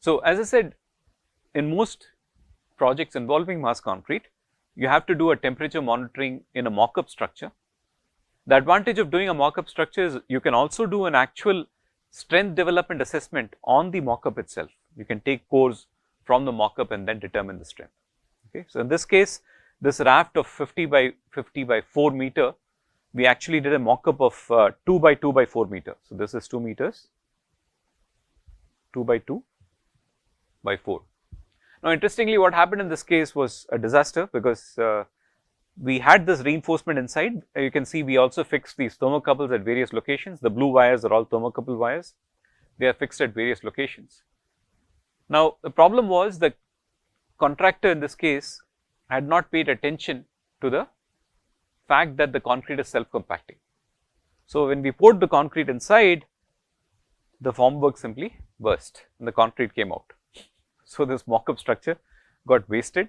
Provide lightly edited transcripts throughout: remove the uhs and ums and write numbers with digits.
So, as I said, in most projects involving mass concrete, you have to do a temperature monitoring in a mock-up structure. The advantage of doing a mock-up structure is you can also do an actual strength development assessment on the mock-up itself. You can take cores from the mock-up and then determine the strength. Okay. So, in this case, this raft of 50 by 4 meter, we actually did a mock-up of 2 by 2 by 4 meter. So, this is 2 meters, 2 by 2 by 4. Now, interestingly, what happened in this case was a disaster, because we had this reinforcement inside. You can see we also fixed these thermocouples at various locations. The blue wires are all thermocouple wires. They are fixed at various locations. Now, the problem was the contractor in this case had not paid attention to the fact that the concrete is self-compacting. So, when we poured the concrete inside, the formwork simply burst and the concrete came out. So, this mock-up structure got wasted.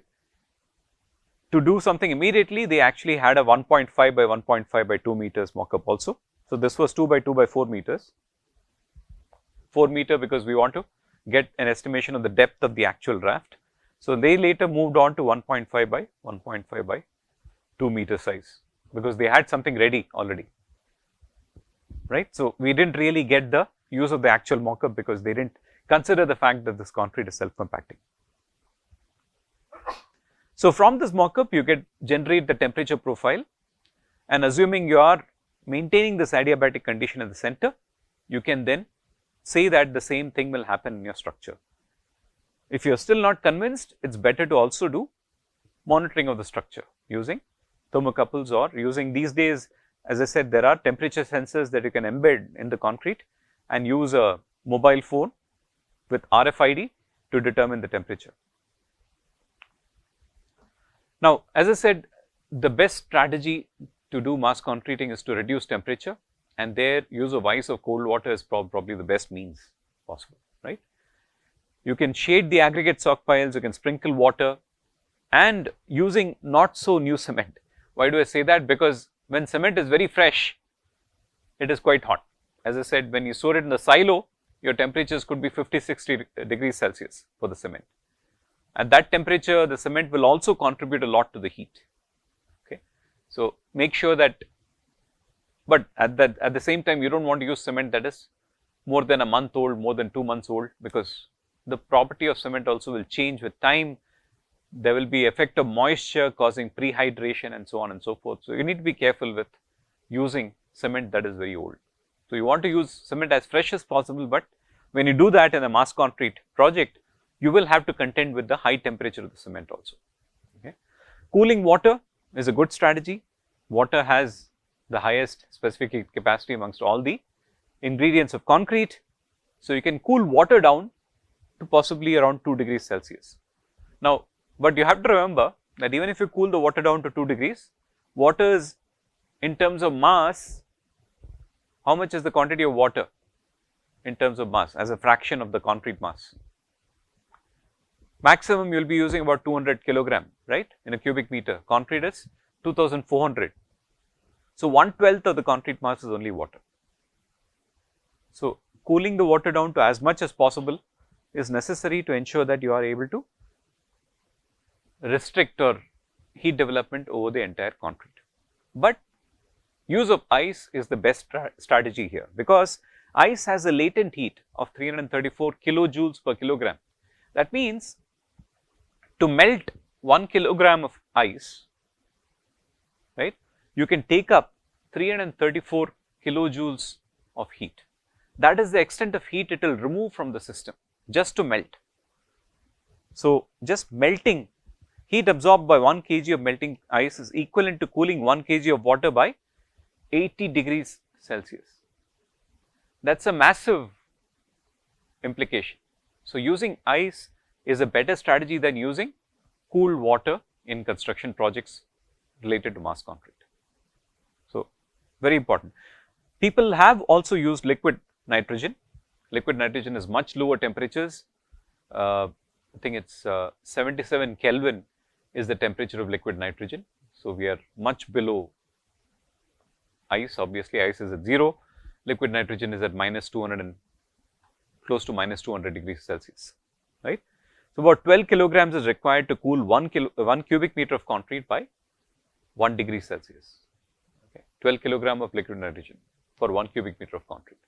To do something immediately, they actually had a 1.5 by 1.5 by 2 meters mock-up also. So, this was 2 by 2 by 4 meters, 4 meter because we want to get an estimation of the depth of the actual raft. So, they later moved on to 1.5 by 1.5 by 2 meter size, because they had something ready already, right. So, we did not really get the use of the actual mock-up because they did not consider the fact that this concrete is self-compacting. So, from this mock-up you can generate the temperature profile, and assuming you are maintaining this adiabatic condition at the center, you can then say that the same thing will happen in your structure. If you are still not convinced, it is better to also do monitoring of the structure using thermocouples, or using these days, as I said, there are temperature sensors that you can embed in the concrete and use a mobile phone with RFID to determine the temperature. Now, as I said, the best strategy to do mass concreting is to reduce temperature, and their use of ice or cold water is probably the best means possible, right. You can shade the aggregate stockpiles, you can sprinkle water, and using not so new cement. Why do I say that? Because when cement is very fresh, it is quite hot. As I said, when you store it in the silo, your temperatures could be 50-60 degrees Celsius for the cement. At that temperature, the cement will also contribute a lot to the heat. Okay. So, make sure that, but at the same time, you do not want to use cement that is more than a month old, more than 2 months old, because the property of cement also will change with time. There will be effect of moisture causing prehydration and so on and so forth. So, you need to be careful with using cement that is very old. So, you want to use cement as fresh as possible, but when you do that in a mass concrete project, you will have to contend with the high temperature of the cement also. Okay. Cooling water is a good strategy. Water has the highest specific capacity amongst all the ingredients of concrete. So, you can cool water down to possibly around 2 degrees Celsius. Now, but you have to remember that even if you cool the water down to 2 degrees, water is, in terms of mass, how much is the quantity of water in terms of mass as a fraction of the concrete mass? Maximum you will be using about 200 kilogram, right, in a cubic meter. Concrete is 2400. So, 1/12 of the concrete mass is only water. So, cooling the water down to as much as possible is necessary to ensure that you are able to restrict or heat development over the entire concrete. But use of ice is the best strategy here, because ice has a latent heat of 334 kilojoules per kilogram. That means to melt 1 kilogram of ice, right, you can take up 334 kilojoules of heat. That is the extent of heat it will remove from the system just to melt. So, just melting, heat absorbed by 1 kg of melting ice is equivalent to cooling 1 kg of water by 80 degrees Celsius. That is a massive implication. So, using ice is a better strategy than using cooled water in construction projects related to mass concrete. So, very important. People have also used liquid nitrogen. Liquid nitrogen is much lower temperatures. I think it is 77 Kelvin is the temperature of liquid nitrogen. So, we are much below ice. Obviously, ice is at 0. Liquid nitrogen is at -200 and close to -200 degrees Celsius. right. So, about 12 kilograms is required to cool 1 cubic meter of concrete by 1 degree Celsius, okay. 12 kilogram of liquid nitrogen for 1 cubic meter of concrete.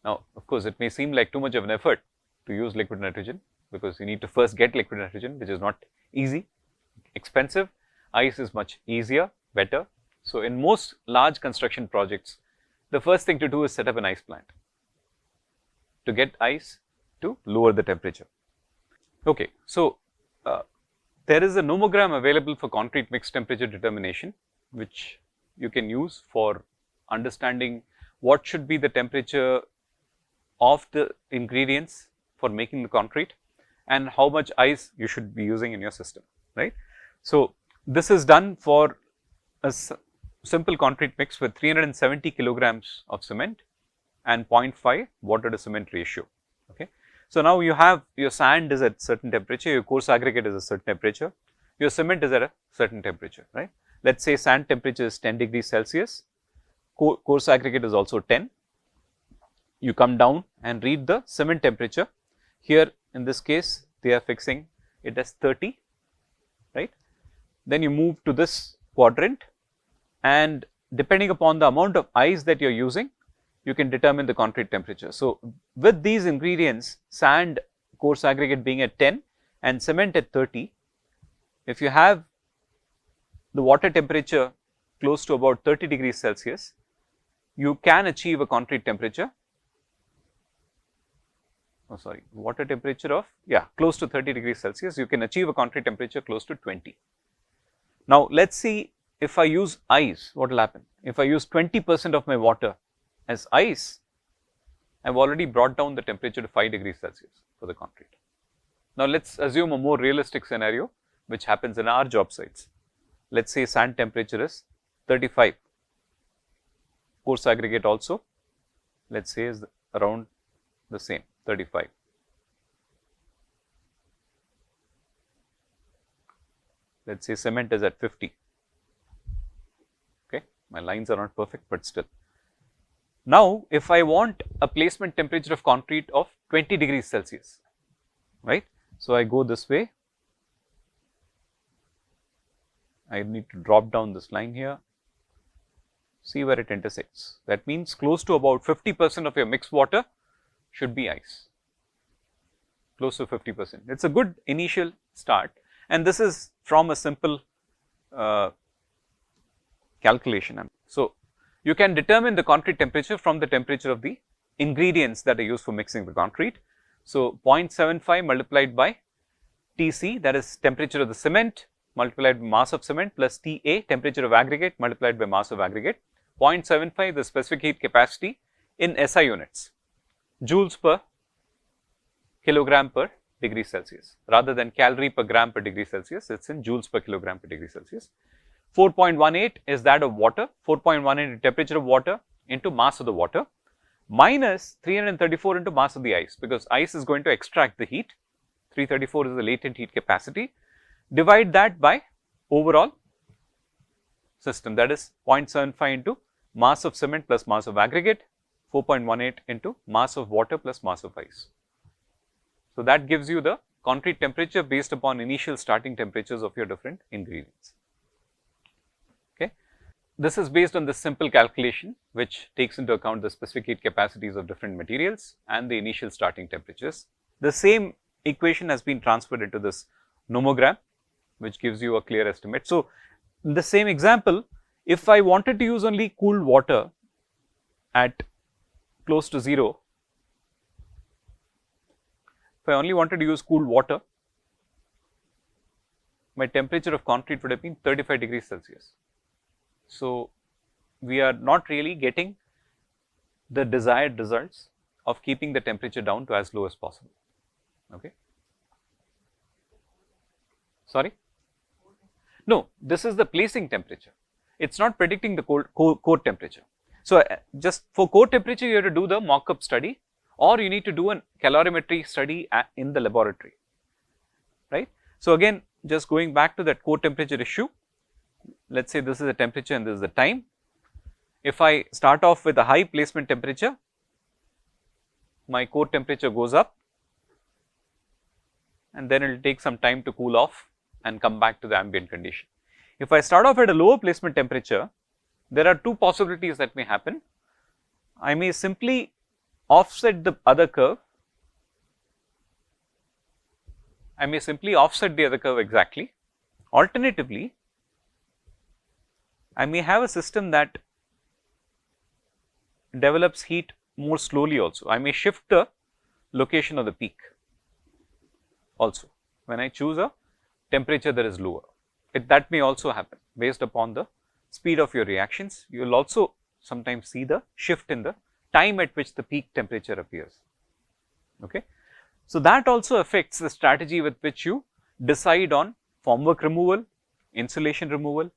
Now, of course, it may seem like too much of an effort to use liquid nitrogen, because you need to first get liquid nitrogen, which is not easy, expensive. Ice is much easier, better. So, in most large construction projects, the first thing to do is set up an ice plant to get ice to lower the temperature. Okay, so there is a nomogram available for concrete mix temperature determination, which you can use for understanding what should be the temperature of the ingredients for making the concrete and how much ice you should be using in your system, right. So, this is done for a simple concrete mix with 370 kilograms of cement and 0.5 water to cement ratio, okay. So, now you have your sand is at certain temperature, your coarse aggregate is a certain temperature, your cement is at a certain temperature, right. Let us say sand temperature is 10 degrees Celsius, coarse aggregate is also 10. You come down and read the cement temperature. Here in this case, they are fixing it as 30, right. Then you move to this quadrant, and depending upon the amount of ice that you are using, you can determine the concrete temperature. So, with these ingredients, sand coarse aggregate being at 10 and cement at 30, if you have the water temperature close to about 30 degrees Celsius, you can achieve a concrete temperature, water temperature of, close to 30 degrees Celsius, you can achieve a concrete temperature close to 20. Now, let us see, if I use ice, what will happen? If I use 20% of my water as ice, I have already brought down the temperature to 5 degrees Celsius for the concrete. Now, let us assume a more realistic scenario which happens in our job sites. Let us say sand temperature is 35, coarse aggregate also, let us say is around the same, 35. Let us say cement is at 50, okay. My lines are not perfect, but still. Now, if I want a placement temperature of concrete of 20 degrees Celsius, right. So, I go this way, I need to drop down this line here, see where it intersects. That means close to about 50% of your mixed water should be ice, close to 50%. It is a good initial start, and this is from a simple calculation. So, you can determine the concrete temperature from the temperature of the ingredients that are used for mixing the concrete. So, 0.75 multiplied by Tc, that is temperature of the cement, multiplied by mass of cement, plus Ta, temperature of aggregate multiplied by mass of aggregate. 0.75 the specific heat capacity in SI units, joules per kilogram per degree Celsius, rather than calorie per gram per degree Celsius, it is in joules per kilogram per degree Celsius. 4.18 is that of water, 4.18 temperature of water into mass of the water, minus 334 into mass of the ice, because ice is going to extract the heat, 334 is the latent heat capacity, divide that by overall system, that is 0.75 into mass of cement plus mass of aggregate, 4.18 into mass of water plus mass of ice. So, that gives you the concrete temperature based upon initial starting temperatures of your different ingredients. Okay. This is based on this simple calculation, which takes into account the specific heat capacities of different materials and the initial starting temperatures. The same equation has been transferred into this nomogram, which gives you a clear estimate. So, in the same example, if I wanted to use only cooled water at close to 0, if I only wanted to use cooled water, my temperature of concrete would have been 35 degrees Celsius. So, we are not really getting the desired results of keeping the temperature down to as low as possible. Okay. Sorry? No, this is the placing temperature. It is not predicting the core temperature. So, just for core temperature, you have to do the mock-up study, or you need to do a calorimetry study in the laboratory, right. So, again, just going back to that core temperature issue, let us say this is the temperature and this is the time. If I start off with a high placement temperature, my core temperature goes up, and then it will take some time to cool off and come back to the ambient condition. If I start off at a lower placement temperature, there are two possibilities that may happen. I may simply offset the other curve. I may simply offset the other curve exactly. Alternatively, I may have a system that develops heat more slowly also. I may shift the location of the peak also when I choose a temperature that is lower. That may also happen based upon the speed of your reactions. You will also sometimes see the shift in the time at which the peak temperature appears. Okay. So, that also affects the strategy with which you decide on formwork removal, insulation removal,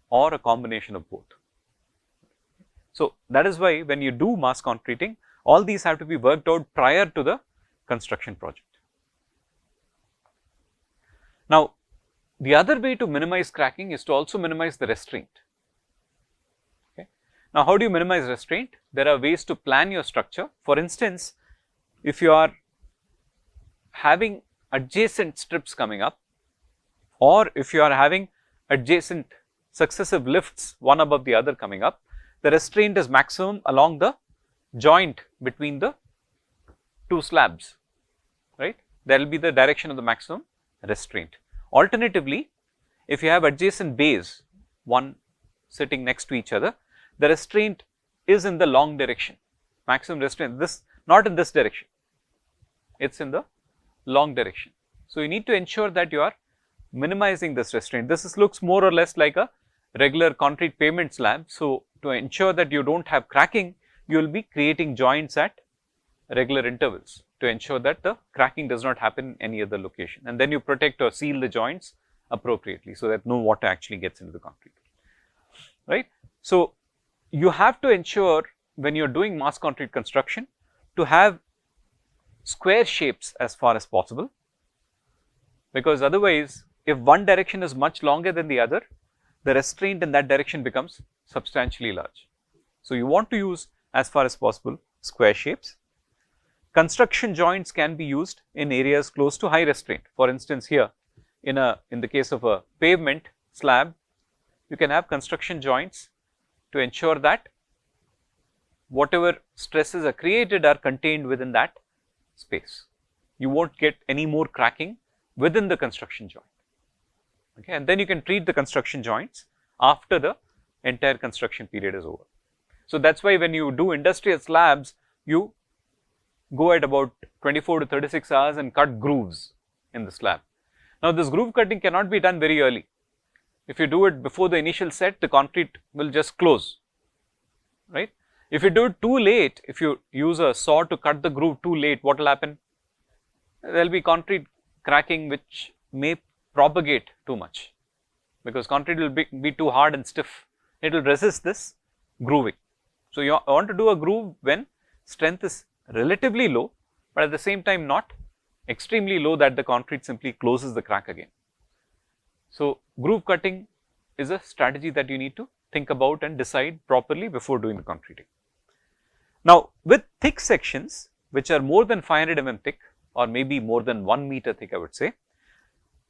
or a combination of both. So, that is why when you do mass concreting, all these have to be worked out prior to the construction project. Now, the other way to minimize cracking is to also minimize the restraint. Okay. Now, how do you minimize restraint? There are ways to plan your structure. For instance, if you are having adjacent strips coming up, or if you are having adjacent successive lifts one above the other coming up, the restraint is maximum along the joint between the two slabs, right. There will be the direction of the maximum restraint. Alternatively, if you have adjacent bays, one sitting next to each other, the restraint is in the long direction, maximum restraint, this not in this direction, it is in the long direction. So, you need to ensure that you are minimizing this restraint. This looks more or less like a regular concrete pavement slab. So, to ensure that you do not have cracking, you will be creating joints at regular intervals to ensure that the cracking does not happen in any other location, and then you protect or seal the joints appropriately so that no water actually gets into the concrete, right. So, you have to ensure when you are doing mass concrete construction to have square shapes as far as possible, because otherwise if one direction is much longer than the other, the restraint in that direction becomes substantially large. So, you want to use as far as possible square shapes. Construction joints can be used in areas close to high restraint. For instance, here in the case of a pavement slab, you can have construction joints to ensure that whatever stresses are created are contained within that space. You won't get any more cracking within the construction joint. Okay, and then you can treat the construction joints after the entire construction period is over. So, that is why when you do industrial slabs, you go at about 24 to 36 hours and cut grooves in the slab. Now, this groove cutting cannot be done very early. If you do it before the initial set, the concrete will just close, right. If you do it too late, if you use a saw to cut the groove too late, what will happen? There will be concrete cracking which may propagate too much, because concrete will be too hard and stiff, it will resist this grooving. So, you want to do a groove when strength is relatively low, but at the same time not extremely low that the concrete simply closes the crack again. So, groove cutting is a strategy that you need to think about and decide properly before doing the concreting. Now, with thick sections which are more than 500 mm thick or maybe more than 1 meter thick, I would say,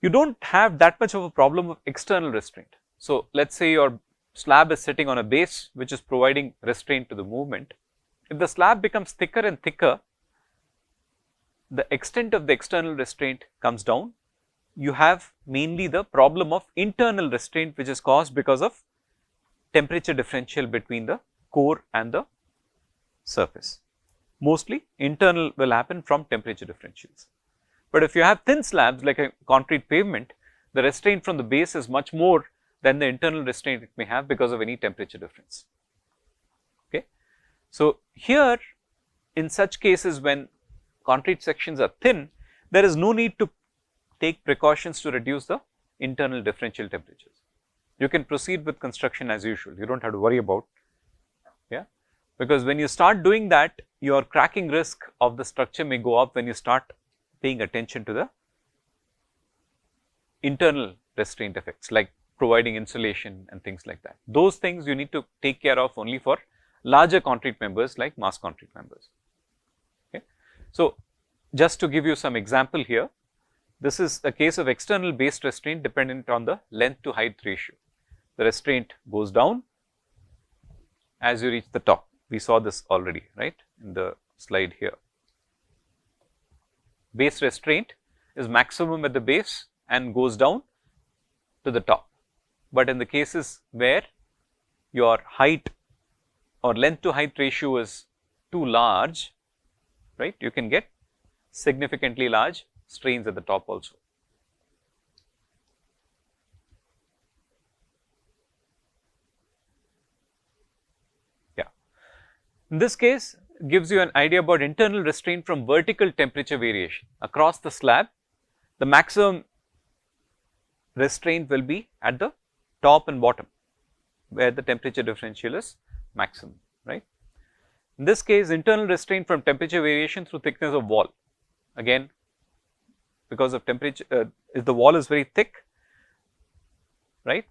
you do not have that much of a problem of external restraint. So, let us say your slab is sitting on a base which is providing restraint to the movement. If the slab becomes thicker and thicker, the extent of the external restraint comes down. You have mainly the problem of internal restraint which is caused because of temperature differential between the core and the surface. Mostly internal will happen from temperature differentials. But if you have thin slabs like a concrete pavement, the restraint from the base is much more than the internal restraint it may have because of any temperature difference. Okay. So, here in such cases when concrete sections are thin, there is no need to take precautions to reduce the internal differential temperatures. You can proceed with construction as usual, you do not have to worry about, yeah, because when you start doing that, your cracking risk of the structure may go up when you start paying attention to the internal restraint effects like providing insulation and things like that. Those things you need to take care of only for larger concrete members like mass concrete members. Okay. So, just to give you some example here, this is a case of external based restraint dependent on the length to height ratio. The restraint goes down as you reach the top. We saw this already, right, in the slide here. Base restraint is maximum at the base and goes down to the top. But in the cases where your height or length to height ratio is too large, right, you can get significantly large strains at the top also. Yeah. In this case, gives you an idea about internal restraint from vertical temperature variation. Across the slab, the maximum restraint will be at the top and bottom, where the temperature differential is maximum, right. In this case, internal restraint from temperature variation through thickness of wall. Again, because of temperature, if the wall is very thick, right,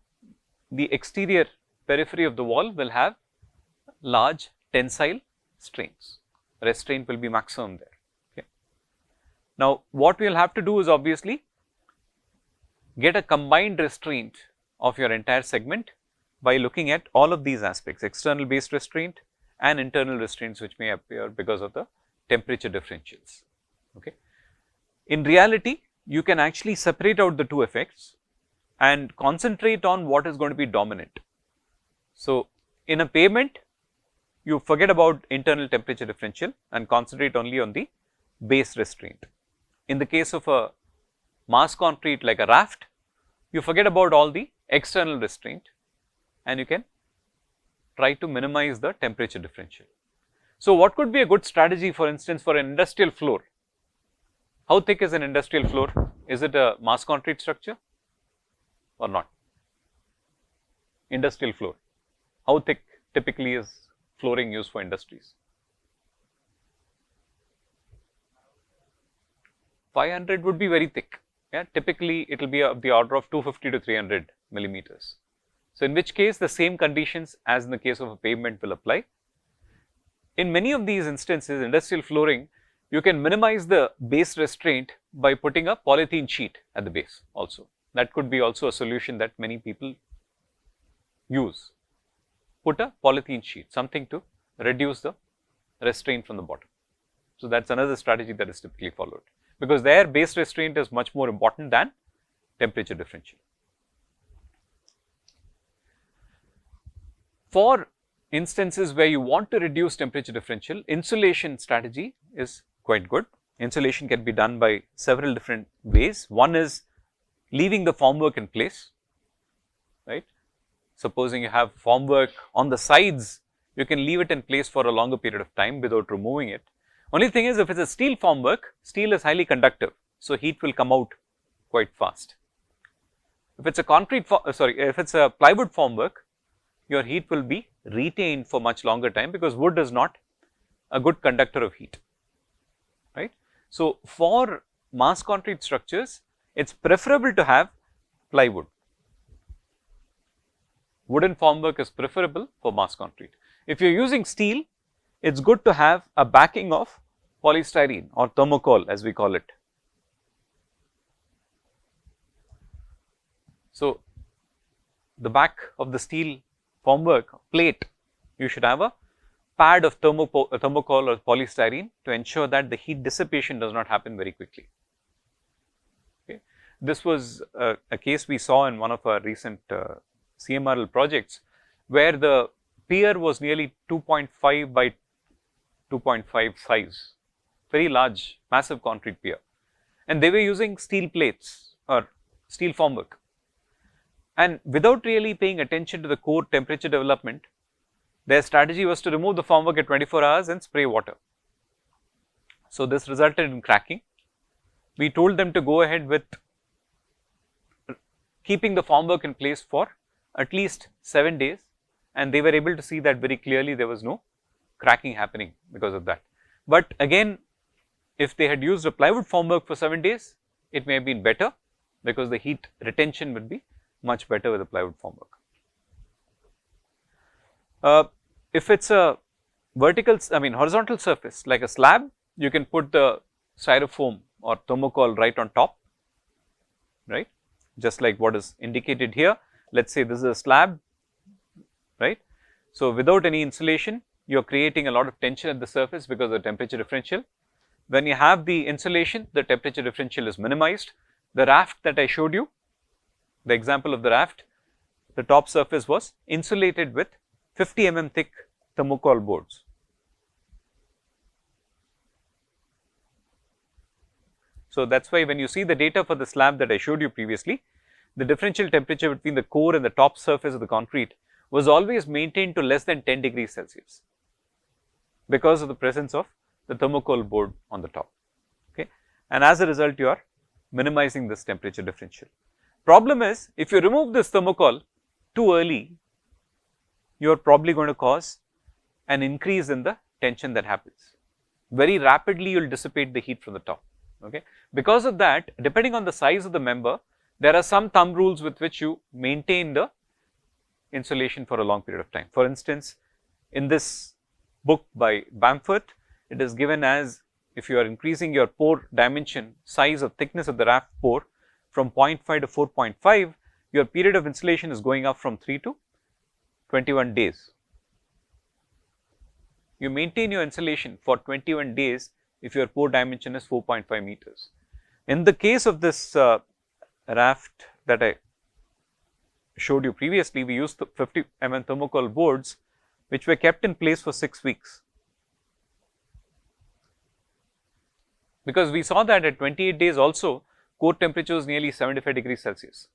the exterior periphery of the wall will have large tensile strains. Restraint will be maximum there. Okay. Now, what we will have to do is obviously get a combined restraint of your entire segment by looking at all of these aspects, external based restraint and internal restraints which may appear because of the temperature differentials. Okay. In reality, you can actually separate out the two effects and concentrate on what is going to be dominant. So, in a pavement, you forget about internal temperature differential and concentrate only on the base restraint. In the case of a mass concrete like a raft, you forget about all the external restraint and you can try to minimize the temperature differential. So, what could be a good strategy, for instance, for an industrial floor? How thick is an industrial floor? Is it a mass concrete structure or not? Industrial floor. How thick typically is flooring used for industries? 500 would be very thick. Yeah, typically it will be of the order of 250 to 300 millimeters. So, in which case the same conditions as in the case of a pavement will apply. In many of these instances, industrial flooring, you can minimize the base restraint by putting a polythene sheet at the base also. That could be also a solution that many people use. Put a polythene sheet, something to reduce the restraint from the bottom. So, that is another strategy that is typically followed, because their base restraint is much more important than temperature differential. For instances where you want to reduce temperature differential, insulation strategy is quite good. Insulation can be done by several different ways. One is leaving the formwork in place, right. Supposing you have formwork on the sides, you can leave it in place for a longer period of time without removing it. Only thing is, if it is a steel formwork, steel is highly conductive, so heat will come out quite fast. If it is a if it is a plywood formwork, your heat will be retained for much longer time, because wood is not a good conductor of heat, right. So, for mass concrete structures, it is preferable to have plywood. Wooden formwork is preferable for mass concrete. If you are using steel, it is good to have a backing of polystyrene or thermocol, as we call it. So, the back of the steel formwork plate, you should have a pad of thermocol or polystyrene to ensure that the heat dissipation does not happen very quickly. Okay. This was a case we saw in one of our recent CMRL projects, where the pier was nearly 2.5 by 2.5 size, very large, massive concrete pier, and they were using steel plates or steel formwork, and without really paying attention to the core temperature development, their strategy was to remove the formwork at 24 hours and spray water. So, this resulted in cracking. We told them to go ahead with keeping the formwork in place for at least 7 days, and they were able to see that very clearly there was no cracking happening because of that. But again, if they had used a plywood formwork for 7 days, it may have been better, because the heat retention would be much better with a plywood formwork. If it is a horizontal surface like a slab, you can put the styrofoam or thermocol right on top, right, just like what is indicated here. Let us say this is a slab, right. So, without any insulation, you are creating a lot of tension at the surface because of the temperature differential. When you have the insulation, the temperature differential is minimized. The raft that I showed you, the example of the raft, the top surface was insulated with 50 mm thick thermocol boards. So, that is why when you see the data for the slab that I showed you previously, the differential temperature between the core and the top surface of the concrete was always maintained to less than 10 degrees Celsius because of the presence of the thermocol board on the top, okay. And as a result, you are minimizing this temperature differential. Problem is, if you remove this thermocol too early, you are probably going to cause an increase in the tension that happens. Very rapidly, you will dissipate the heat from the top, okay. Because of that, depending on the size of the member, there are some thumb rules with which you maintain the insulation for a long period of time. For instance, in this book by Bamford, it is given as if you are increasing your pore dimension, size of thickness of the raft pore from 0.5 to 4.5, your period of insulation is going up from 3 to 21 days. You maintain your insulation for 21 days if your pore dimension is 4.5 meters. In the case of this raft that I showed you previously, we used 50 mm thermocol boards which were kept in place for 6 weeks. Because we saw that at 28 days also, core temperature was nearly 75 degrees Celsius.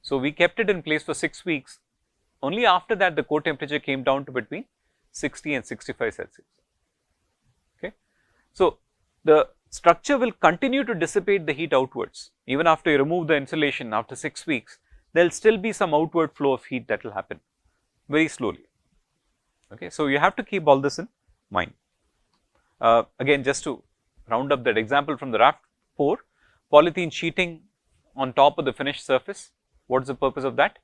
So, we kept it in place for 6 weeks. Only after that the core temperature came down to between 60 and 65 Celsius, okay. So, the structure will continue to dissipate the heat outwards even after you remove the insulation after 6 weeks. There will still be some outward flow of heat that will happen very slowly, okay. So, you have to keep all this in mind. Again, just to round up that example from the raft pore, polythene sheeting on top of the finished surface, what is the purpose of that?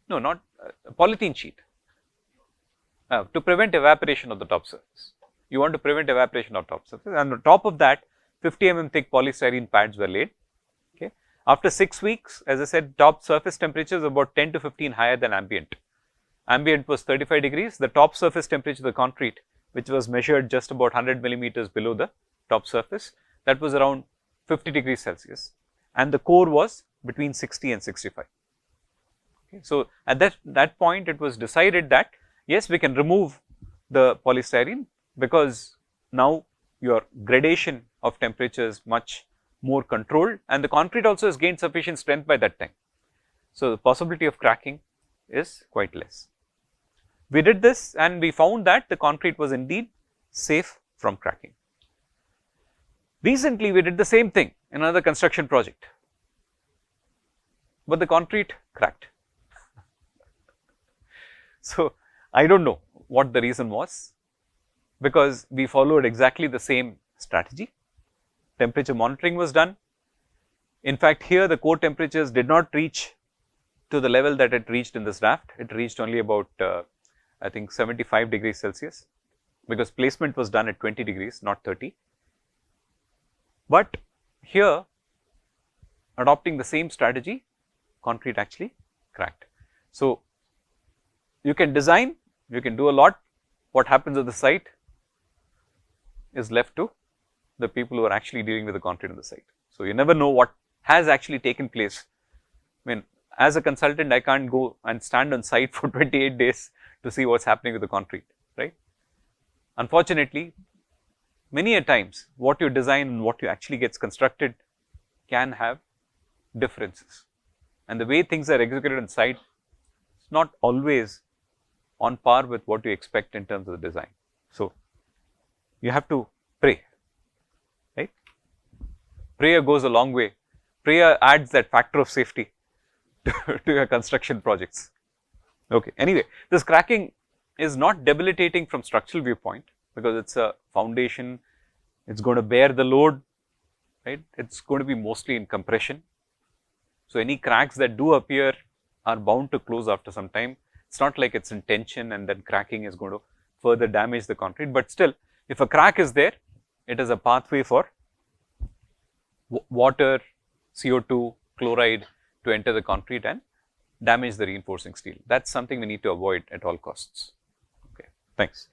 No, not polythene sheet, to prevent evaporation of the top surface. You want to prevent evaporation of top surface, and on top of that 50 mm thick polystyrene pads were laid, okay. After 6 weeks, as I said, top surface temperature is about 10 to 15 higher than ambient. Ambient was 35 degrees, the top surface temperature of the concrete, which was measured just about 100 millimeters below the top surface, that was around 50 degrees Celsius, and the core was between 60 and 65. Okay. So, at that point it was decided that yes, we can remove the polystyrene because now your gradation of temperature is much more controlled and the concrete also has gained sufficient strength by that time. So, the possibility of cracking is quite less. We did this and we found that the concrete was indeed safe from cracking. Recently, we did the same thing in another construction project, but the concrete cracked. So, I do not know what the reason was, because we followed exactly the same strategy. Temperature monitoring was done. In fact, here the core temperatures did not reach to the level that it reached in this raft. It reached only about I think 75 degrees Celsius, because placement was done at 20 degrees, not 30. But here, adopting the same strategy, concrete actually cracked. So, you can design, you can do a lot. What happens at the site is left to the people who are actually dealing with the concrete on the site. So, you never know what has actually taken place. I mean, as a consultant, I can't go and stand on site for 28 days to see what is happening with the concrete, right. Unfortunately, many a times what you design and what you actually gets constructed can have differences, and the way things are executed on site is not always on par with what you expect in terms of the design. So, you have to pray, right. Prayer goes a long way. Prayer adds that factor of safety to your construction projects. Okay. Anyway, this cracking is not debilitating from structural viewpoint, because it is a foundation, it is going to bear the load, right. It is going to be mostly in compression. So, any cracks that do appear are bound to close after some time. It is not like it is in tension and then cracking is going to further damage the concrete, but still if a crack is there, it is a pathway for water, CO2, chloride to enter the concrete and damage the reinforcing steel. That's something we need to avoid at all costs. Okay, thanks.